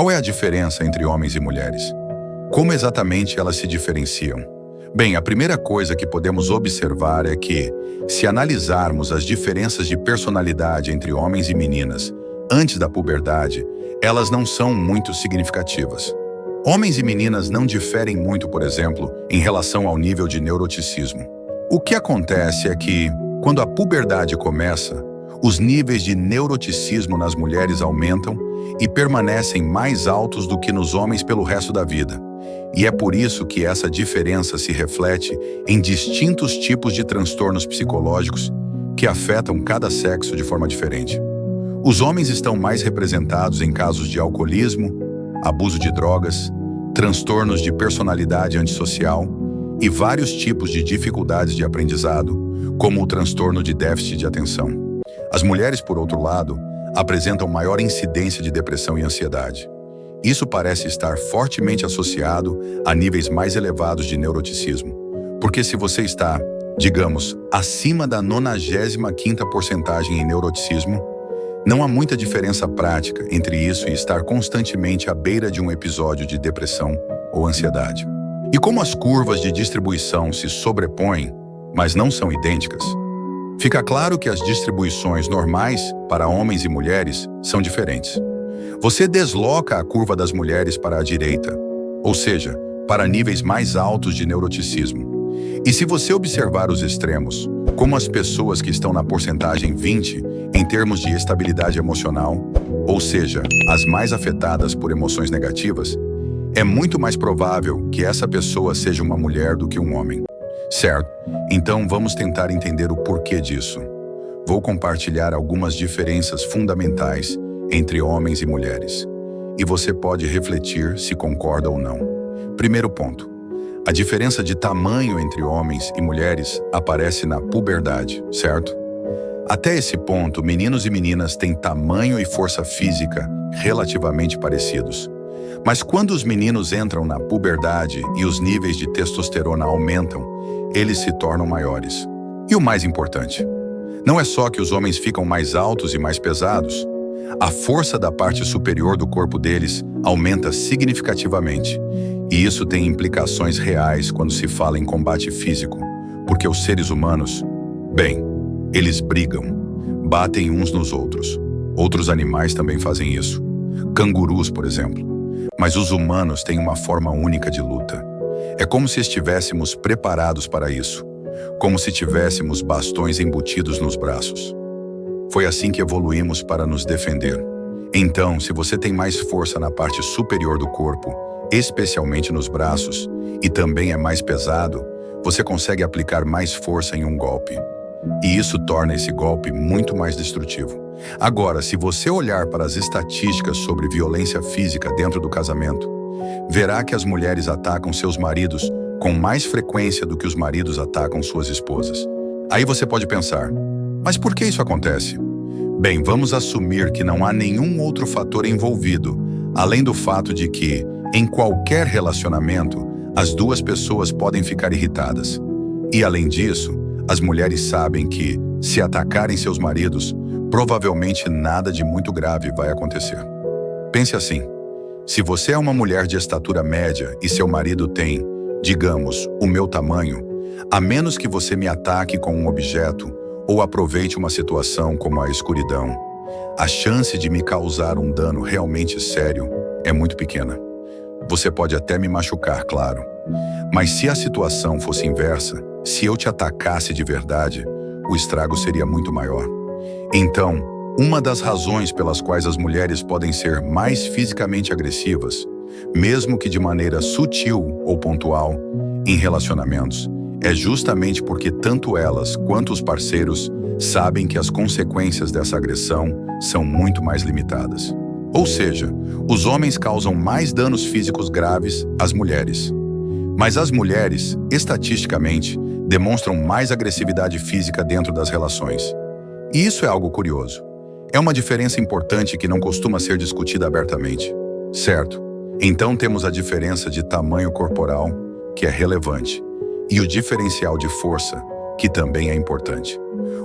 Qual é a diferença entre homens e mulheres? Como exatamente elas se diferenciam? Bem, a primeira coisa que podemos observar é que, se analisarmos as diferenças de personalidade entre homens e meninas antes da puberdade, elas não são muito significativas. Homens e meninas não diferem muito, por exemplo, em relação ao nível de neuroticismo. O que acontece é que, quando a puberdade começa, os níveis de neuroticismo nas mulheres aumentam e permanecem mais altos do que nos homens pelo resto da vida. E é por isso que essa diferença se reflete em distintos tipos de transtornos psicológicos que afetam cada sexo de forma diferente. Os homens estão mais representados em casos de alcoolismo, abuso de drogas, transtornos de personalidade antissocial e vários tipos de dificuldades de aprendizado, como o transtorno de déficit de atenção. As mulheres, por outro lado, apresentam maior incidência de depressão e ansiedade. Isso parece estar fortemente associado a níveis mais elevados de neuroticismo, porque se você está, digamos, acima da 95ª porcentagem em neuroticismo, não há muita diferença prática entre isso e estar constantemente à beira de um episódio de depressão ou ansiedade. E como as curvas de distribuição se sobrepõem, mas não são idênticas, fica claro que as distribuições normais para homens e mulheres são diferentes. Você desloca a curva das mulheres para a direita, ou seja, para níveis mais altos de neuroticismo. E se você observar os extremos, como as pessoas que estão na porcentagem 20 em termos de estabilidade emocional, ou seja, as mais afetadas por emoções negativas, é muito mais provável que essa pessoa seja uma mulher do que um homem. Certo? Então vamos tentar entender o porquê disso. Vou compartilhar algumas diferenças fundamentais entre homens e mulheres. E você pode refletir se concorda ou não. Primeiro ponto. A diferença de tamanho entre homens e mulheres aparece na puberdade, certo? Até esse ponto, meninos e meninas têm tamanho e força física relativamente parecidos. Mas quando os meninos entram na puberdade e os níveis de testosterona aumentam, eles se tornam maiores. E o mais importante, não é só que os homens ficam mais altos e mais pesados. A força da parte superior do corpo deles aumenta significativamente. E isso tem implicações reais quando se fala em combate físico, porque os seres humanos, bem, eles brigam, batem uns nos outros. Outros animais também fazem isso. Cangurus, por exemplo. Mas os humanos têm uma forma única de luta. É como se estivéssemos preparados para isso, como se tivéssemos bastões embutidos nos braços. Foi assim que evoluímos para nos defender. Então, se você tem mais força na parte superior do corpo, especialmente nos braços, e também é mais pesado, você consegue aplicar mais força em um golpe. E isso torna esse golpe muito mais destrutivo. Agora, se você olhar para as estatísticas sobre violência física dentro do casamento, verá que as mulheres atacam seus maridos com mais frequência do que os maridos atacam suas esposas. Aí você pode pensar, mas por que isso acontece? Bem, vamos assumir que não há nenhum outro fator envolvido, além do fato de que, em qualquer relacionamento, as duas pessoas podem ficar irritadas. E, além disso, as mulheres sabem que, se atacarem seus maridos, provavelmente nada de muito grave vai acontecer. Pense assim, se você é uma mulher de estatura média e seu marido tem, digamos, o meu tamanho, a menos que você me ataque com um objeto ou aproveite uma situação como a escuridão, a chance de me causar um dano realmente sério é muito pequena. Você pode até me machucar, claro. Mas se a situação fosse inversa, se eu te atacasse de verdade, o estrago seria muito maior. Então, uma das razões pelas quais as mulheres podem ser mais fisicamente agressivas, mesmo que de maneira sutil ou pontual, em relacionamentos, é justamente porque tanto elas quanto os parceiros sabem que as consequências dessa agressão são muito mais limitadas. Ou seja, os homens causam mais danos físicos graves às mulheres. Mas as mulheres, estatisticamente, demonstram mais agressividade física dentro das relações. E isso é algo curioso. É uma diferença importante que não costuma ser discutida abertamente. Certo? Então temos a diferença de tamanho corporal, que é relevante, e o diferencial de força, que também é importante.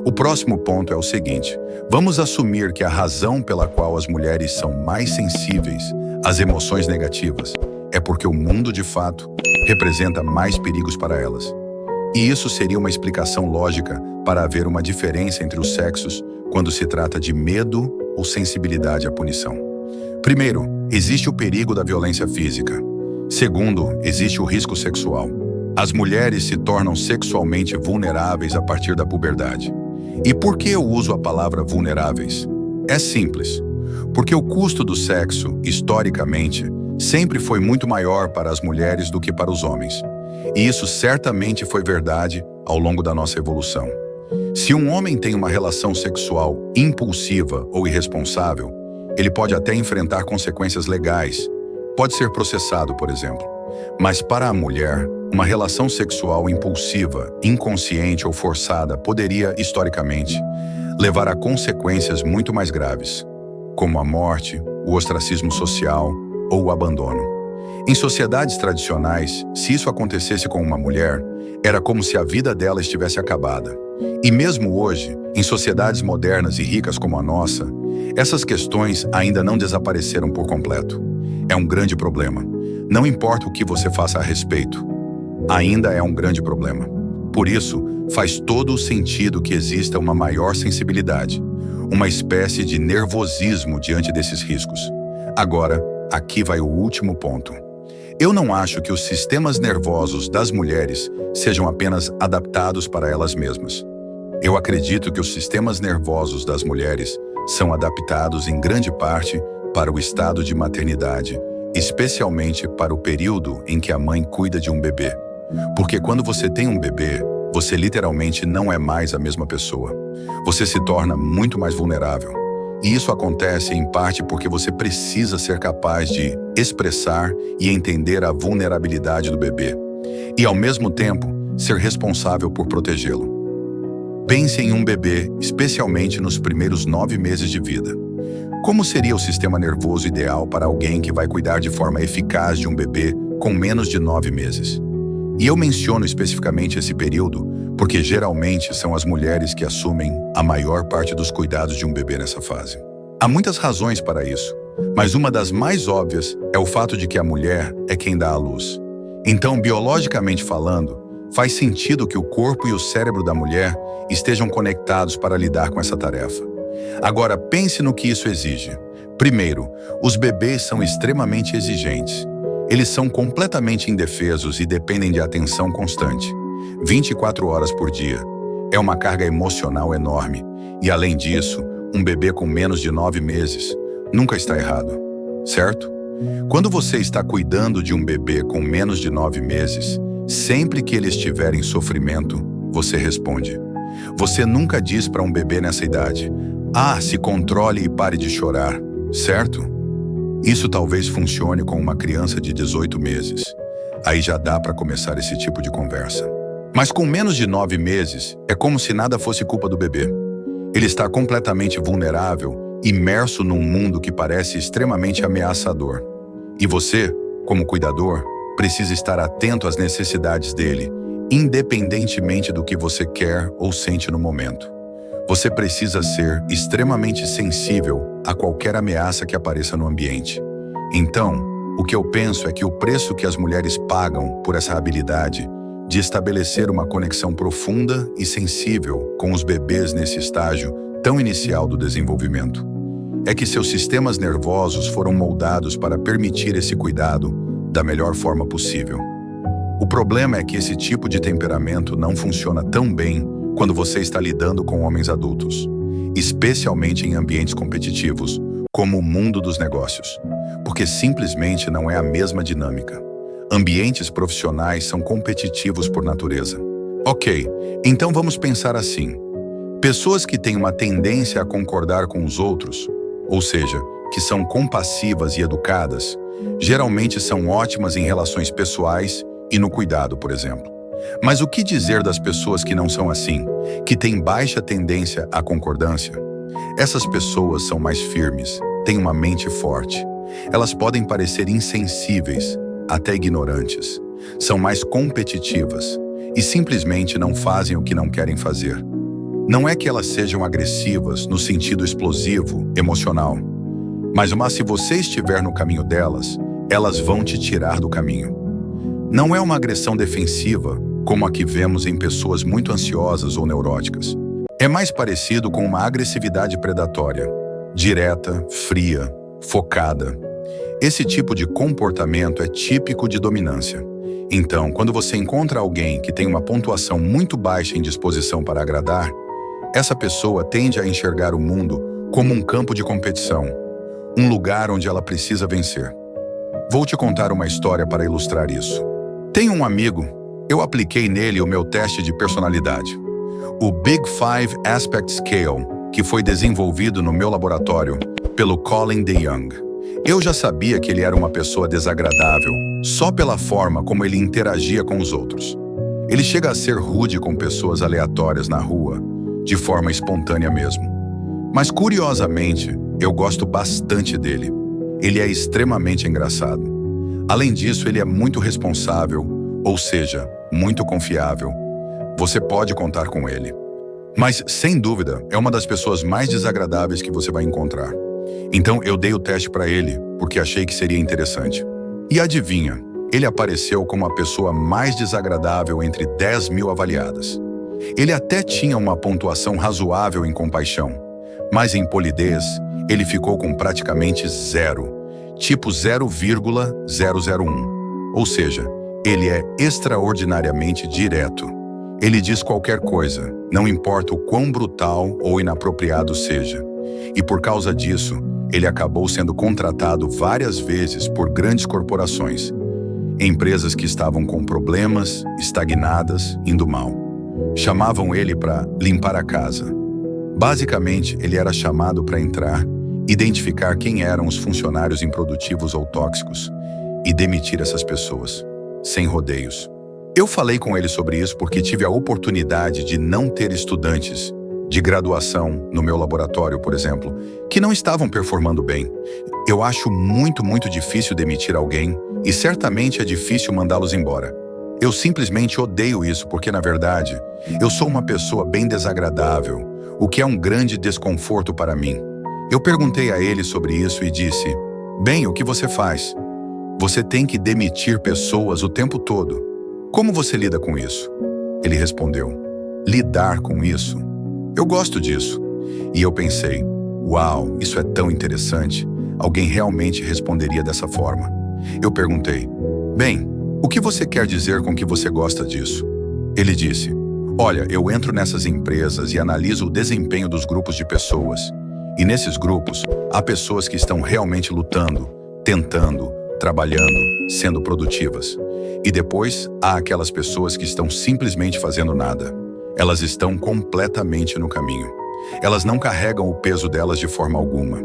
O próximo ponto é o seguinte: vamos assumir que a razão pela qual as mulheres são mais sensíveis as emoções negativas, é porque o mundo, de fato, representa mais perigos para elas. E isso seria uma explicação lógica para haver uma diferença entre os sexos quando se trata de medo ou sensibilidade à punição. Primeiro, existe o perigo da violência física. Segundo, existe o risco sexual. As mulheres se tornam sexualmente vulneráveis a partir da puberdade. E por que eu uso a palavra vulneráveis? É simples. Porque o custo do sexo, historicamente, sempre foi muito maior para as mulheres do que para os homens. E isso certamente foi verdade ao longo da nossa evolução. Se um homem tem uma relação sexual impulsiva ou irresponsável, ele pode até enfrentar consequências legais. Pode ser processado, por exemplo. Mas para a mulher, uma relação sexual impulsiva, inconsciente ou forçada poderia, historicamente, levar a consequências muito mais graves, como a morte, o ostracismo social ou o abandono. Em sociedades tradicionais, se isso acontecesse com uma mulher, era como se a vida dela estivesse acabada. E mesmo hoje, em sociedades modernas e ricas como a nossa, essas questões ainda não desapareceram por completo. É um grande problema. Não importa o que você faça a respeito, ainda é um grande problema. Por isso, faz todo o sentido que exista uma maior sensibilidade, uma espécie de nervosismo diante desses riscos. Agora, aqui vai o último ponto. Eu não acho que os sistemas nervosos das mulheres sejam apenas adaptados para elas mesmas. Eu acredito que os sistemas nervosos das mulheres são adaptados em grande parte para o estado de maternidade, especialmente para o período em que a mãe cuida de um bebê. Porque quando você tem um bebê, você literalmente não é mais a mesma pessoa. Você se torna muito mais vulnerável. E isso acontece em parte porque você precisa ser capaz de expressar e entender a vulnerabilidade do bebê. E, ao mesmo tempo, ser responsável por protegê-lo. Pense em um bebê, especialmente nos primeiros 9 meses de vida. Como seria o sistema nervoso ideal para alguém que vai cuidar de forma eficaz de um bebê com menos de 9 meses? E eu menciono especificamente esse período porque geralmente são as mulheres que assumem a maior parte dos cuidados de um bebê nessa fase. Há muitas razões para isso, mas uma das mais óbvias é o fato de que a mulher é quem dá à luz. Então, biologicamente falando, faz sentido que o corpo e o cérebro da mulher estejam conectados para lidar com essa tarefa. Agora, pense no que isso exige. Primeiro, os bebês são extremamente exigentes. Eles são completamente indefesos e dependem de atenção constante, 24 horas por dia. É uma carga emocional enorme. E, além disso, um bebê com menos de 9 meses nunca está errado, certo? Quando você está cuidando de um bebê com menos de 9 meses, sempre que ele estiver em sofrimento, você responde. Você nunca diz para um bebê nessa idade, se controle e pare de chorar, certo? Isso talvez funcione com uma criança de 18 meses. Aí já dá para começar esse tipo de conversa. Mas com menos de 9 meses, é como se nada fosse culpa do bebê. Ele está completamente vulnerável, imerso num mundo que parece extremamente ameaçador. E você, como cuidador, precisa estar atento às necessidades dele, independentemente do que você quer ou sente no momento. Você precisa ser extremamente sensível a qualquer ameaça que apareça no ambiente. Então, o que eu penso é que o preço que as mulheres pagam por essa habilidade de estabelecer uma conexão profunda e sensível com os bebês nesse estágio tão inicial do desenvolvimento é que seus sistemas nervosos foram moldados para permitir esse cuidado da melhor forma possível. O problema é que esse tipo de temperamento não funciona tão bem quando você está lidando com homens adultos, especialmente em ambientes competitivos, como o mundo dos negócios, porque simplesmente não é a mesma dinâmica. Ambientes profissionais são competitivos por natureza. Ok, então vamos pensar assim. Pessoas que têm uma tendência a concordar com os outros, ou seja, que são compassivas e educadas, geralmente são ótimas em relações pessoais e no cuidado, por exemplo. Mas o que dizer das pessoas que não são assim, que têm baixa tendência à concordância? Essas pessoas são mais firmes, têm uma mente forte. Elas podem parecer insensíveis, até ignorantes. São mais competitivas e simplesmente não fazem o que não querem fazer. Não é que elas sejam agressivas no sentido explosivo, emocional, Mas se você estiver no caminho delas, elas vão te tirar do caminho. Não é uma agressão defensiva, como a que vemos em pessoas muito ansiosas ou neuróticas. É mais parecido com uma agressividade predatória, direta, fria, focada. Esse tipo de comportamento é típico de dominância. Então, quando você encontra alguém que tem uma pontuação muito baixa em disposição para agradar, essa pessoa tende a enxergar o mundo como um campo de competição, um lugar onde ela precisa vencer. Vou te contar uma história para ilustrar isso. Tenho um amigo, eu apliquei nele o meu teste de personalidade, o Big Five Aspect Scale, que foi desenvolvido no meu laboratório pelo Colin DeYoung. Eu já sabia que ele era uma pessoa desagradável, só pela forma como ele interagia com os outros. Ele chega a ser rude com pessoas aleatórias na rua, de forma espontânea mesmo. Mas, curiosamente, eu gosto bastante dele. Ele é extremamente engraçado. Além disso, ele é muito responsável, ou seja, muito confiável. Você pode contar com ele. Mas, sem dúvida, é uma das pessoas mais desagradáveis que você vai encontrar. Então, eu dei o teste para ele, porque achei que seria interessante. E adivinha, ele apareceu como a pessoa mais desagradável entre 10.000 avaliadas. Ele até tinha uma pontuação razoável em compaixão, mas em polidez, ele ficou com praticamente zero, tipo 0,001. Ou seja, ele é extraordinariamente direto. Ele diz qualquer coisa, não importa o quão brutal ou inapropriado seja. E por causa disso, ele acabou sendo contratado várias vezes por grandes corporações, empresas que estavam com problemas, estagnadas, indo mal. Chamavam ele para limpar a casa. Basicamente, ele era chamado para entrar, identificar quem eram os funcionários improdutivos ou tóxicos e demitir essas pessoas, sem rodeios. Eu falei com ele sobre isso porque tive a oportunidade de não ter estudantes de graduação no meu laboratório, por exemplo, que não estavam performando bem. Eu acho muito difícil demitir alguém e certamente é difícil mandá-los embora. Eu simplesmente odeio isso porque, na verdade, eu sou uma pessoa bem desagradável, o que é um grande desconforto para mim. Eu perguntei a ele sobre isso e disse: "Bem, o que você faz? Você tem que demitir pessoas o tempo todo. Como você lida com isso?" Ele respondeu: "Lidar com isso? Eu gosto disso." E eu pensei: uau, isso é tão interessante. Alguém realmente responderia dessa forma. Eu perguntei: "Bem, o que você quer dizer com que você gosta disso?" Ele disse: "Olha, eu entro nessas empresas e analiso o desempenho dos grupos de pessoas. E nesses grupos, há pessoas que estão realmente lutando, tentando, trabalhando, sendo produtivas. E depois, há aquelas pessoas que estão simplesmente fazendo nada. Elas estão completamente no caminho. Elas não carregam o peso delas de forma alguma.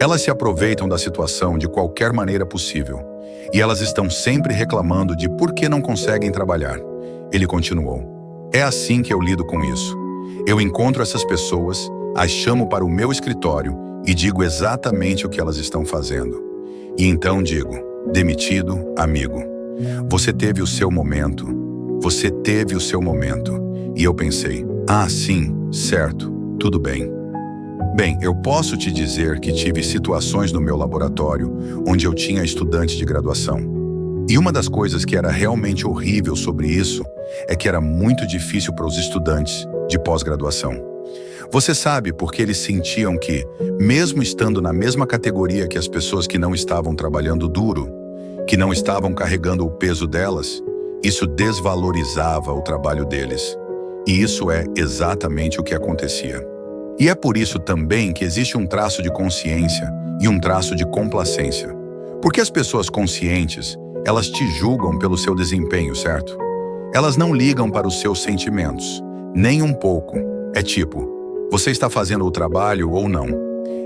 Elas se aproveitam da situação de qualquer maneira possível. E elas estão sempre reclamando de por que não conseguem trabalhar." Ele continuou: "É assim que eu lido com isso. Eu encontro essas pessoas, as chamo para o meu escritório e digo exatamente o que elas estão fazendo. E então digo: demitido, amigo. Você teve o seu momento. Você teve o seu momento." E eu pensei: ah, sim, certo, tudo bem. Bem, eu posso te dizer que tive situações no meu laboratório onde eu tinha estudante de graduação. E uma das coisas que era realmente horrível sobre isso é que era muito difícil para os estudantes de pós-graduação. Você sabe porque eles sentiam que, mesmo estando na mesma categoria que as pessoas que não estavam trabalhando duro, que não estavam carregando o peso delas, isso desvalorizava o trabalho deles. E isso é exatamente o que acontecia. E é por isso também que existe um traço de consciência e um traço de complacência. Porque as pessoas conscientes, elas te julgam pelo seu desempenho, certo? Elas não ligam para os seus sentimentos, nem um pouco. É tipo: você está fazendo o trabalho ou não?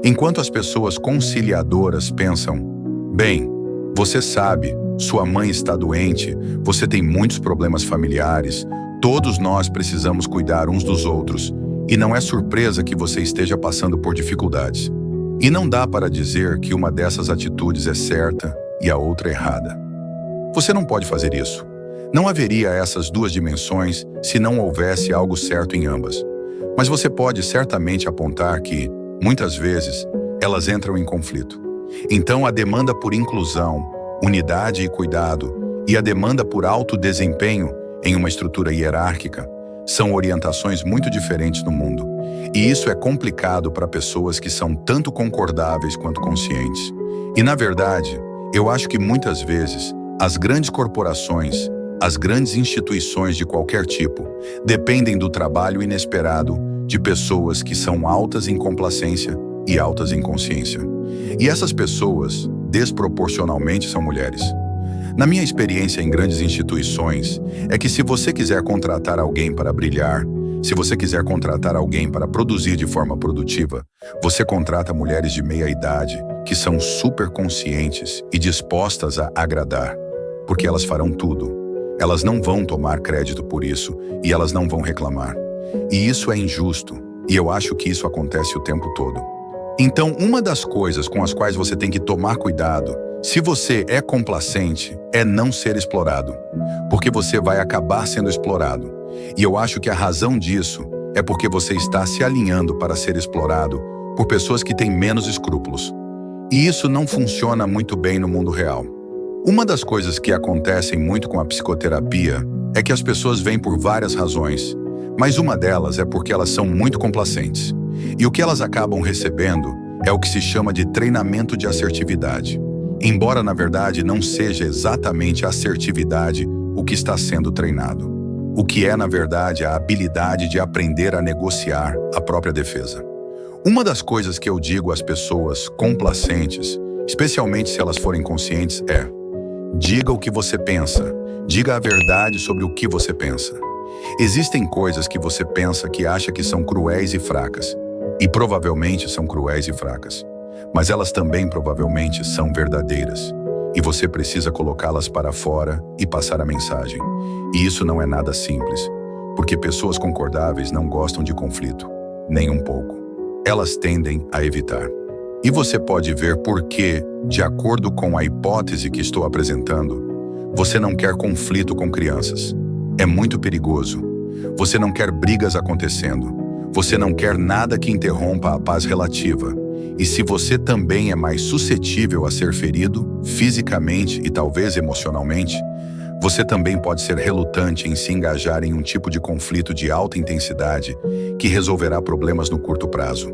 Enquanto as pessoas conciliadoras pensam: bem, você sabe, sua mãe está doente, você tem muitos problemas familiares, todos nós precisamos cuidar uns dos outros, e não é surpresa que você esteja passando por dificuldades. E não dá para dizer que uma dessas atitudes é certa e a outra errada. Você não pode fazer isso. Não haveria essas duas dimensões se não houvesse algo certo em ambas. Mas você pode certamente apontar que, muitas vezes, elas entram em conflito. Então, a demanda por inclusão, unidade e cuidado, e a demanda por alto desempenho em uma estrutura hierárquica são orientações muito diferentes no mundo. E isso é complicado para pessoas que são tanto concordáveis quanto conscientes. E, na verdade, eu acho que muitas vezes as grandes corporações, as grandes instituições de qualquer tipo, dependem do trabalho inesperado de pessoas que são altas em complacência e altas em consciência. E essas pessoas, desproporcionalmente, são mulheres. Na minha experiência em grandes instituições, é que se você quiser contratar alguém para brilhar, se você quiser contratar alguém para produzir de forma produtiva, você contrata mulheres de meia idade que são super conscientes e dispostas a agradar, porque elas farão tudo. Elas não vão tomar crédito por isso e elas não vão reclamar. E isso é injusto, e eu acho que isso acontece o tempo todo. Então, uma das coisas com as quais você tem que tomar cuidado, se você é complacente, é não ser explorado, porque você vai acabar sendo explorado. E eu acho que a razão disso é porque você está se alinhando para ser explorado por pessoas que têm menos escrúpulos. E isso não funciona muito bem no mundo real. Uma das coisas que acontecem muito com a psicoterapia é que as pessoas vêm por várias razões, mas uma delas é porque elas são muito complacentes. E o que elas acabam recebendo é o que se chama de treinamento de assertividade. Embora, na verdade, não seja exatamente a assertividade o que está sendo treinado. O que é, na verdade, a habilidade de aprender a negociar a própria defesa. Uma das coisas que eu digo às pessoas complacentes, especialmente se elas forem conscientes, é: diga o que você pensa, diga a verdade sobre o que você pensa. Existem coisas que você pensa que acha que são cruéis e fracas, e provavelmente são cruéis e fracas. Mas elas também provavelmente são verdadeiras, e você precisa colocá-las para fora e passar a mensagem. E isso não é nada simples, porque pessoas concordáveis não gostam de conflito, nem um pouco. Elas tendem a evitar. E você pode ver por que, de acordo com a hipótese que estou apresentando, você não quer conflito com crianças. É muito perigoso. Você não quer brigas acontecendo. Você não quer nada que interrompa a paz relativa. E se você também é mais suscetível a ser ferido, fisicamente e talvez emocionalmente, você também pode ser relutante em se engajar em um tipo de conflito de alta intensidade que resolverá problemas no curto prazo.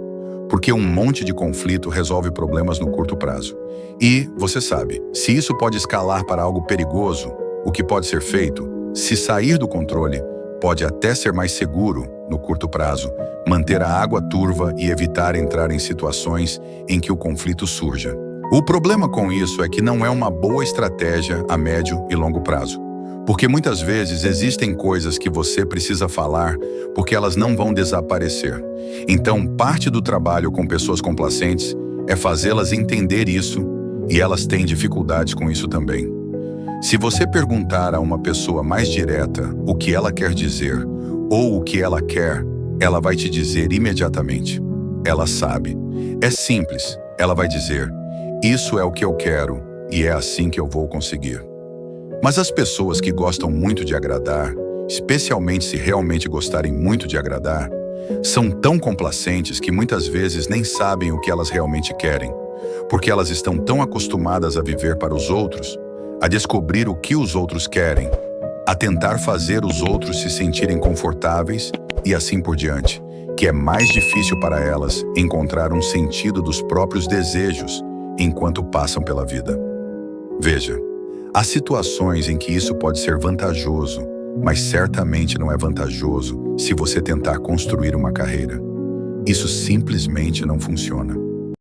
Porque um monte de conflito resolve problemas no curto prazo. E, você sabe, se isso pode escalar para algo perigoso, o que pode ser feito, se sair do controle, pode até ser mais seguro, no curto prazo, manter a água turva e evitar entrar em situações em que o conflito surja. O problema com isso é que não é uma boa estratégia a médio e longo prazo. Porque muitas vezes existem coisas que você precisa falar porque elas não vão desaparecer. Então, parte do trabalho com pessoas complacentes é fazê-las entender isso, e elas têm dificuldades com isso também. Se você perguntar a uma pessoa mais direta o que ela quer dizer ou o que ela quer, ela vai te dizer imediatamente. Ela sabe. É simples. Ela vai dizer: isso é o que eu quero e é assim que eu vou conseguir. Mas as pessoas que gostam muito de agradar, especialmente se realmente gostarem muito de agradar, são tão complacentes que muitas vezes nem sabem o que elas realmente querem, porque elas estão tão acostumadas a viver para os outros, a descobrir o que os outros querem, a tentar fazer os outros se sentirem confortáveis e assim por diante, que é mais difícil para elas encontrar um sentido dos próprios desejos enquanto passam pela vida. Veja, há situações em que isso pode ser vantajoso, mas certamente não é vantajoso se você tentar construir uma carreira. Isso simplesmente não funciona.